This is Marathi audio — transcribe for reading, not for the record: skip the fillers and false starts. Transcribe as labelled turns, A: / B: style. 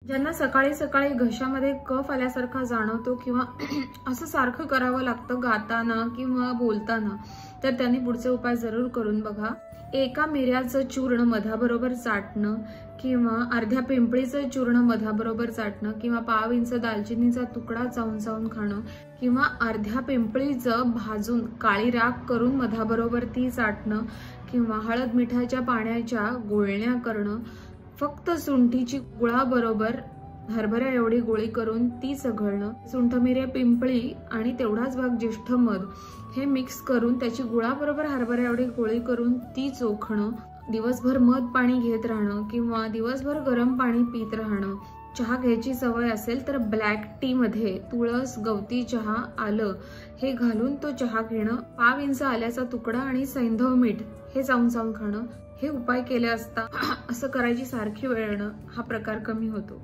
A: ज्यांना सकाळी सकाळी घशामध्ये कफ आल्यासारखा जाणवतो किंवा असं सारखं करावं लागतं गाताना किंवा बोलताना, तर त्यांनी पुढचे उपाय जरूर करून बघा। एका मिऱ्याचं चूर्ण मधाबरोबर चाटणं किंवा अर्ध्या पिंपळीचं चूर्ण मधाबरोबर चाटणं किंवा पाव इंच दालचिनीचा तुकडा चावून चावून खाणं किंवा अर्ध्या पिंपळीचं भाजून काळी राख करून मधाबरोबर ती चाटणं किंवा हळद मिठाच्या पाण्याच्या गुळण्या करणं, फक्त सुंठीची गुळाबरोबर हरभरा एवढी गोळी करून ती चघळणं, सुंठ मिरे पिंपळी आणि तेवढाच भाग ज्येष्ठ मध हे मिक्स करून त्याची गुळाबरोबर हरभरा एवढी गोळी करून ती चोखणं, दिवसभर मध पाणी घेत राहणं किंवा दिवसभर गरम पाणी पीत राहणं। चहा घ्यायची सवय असेल तर ब्लॅक टी मध्ये तुळस, गवती चहा, आलं हे घालून तो चहा घेणं, पाव इंच आल्याचा तुकडा आणि सैंधव मीठ हे चावून चावून खाणं, हे उपाय केले असता असं करायची सारखी वेळ येणं हा प्रकार कमी होतो।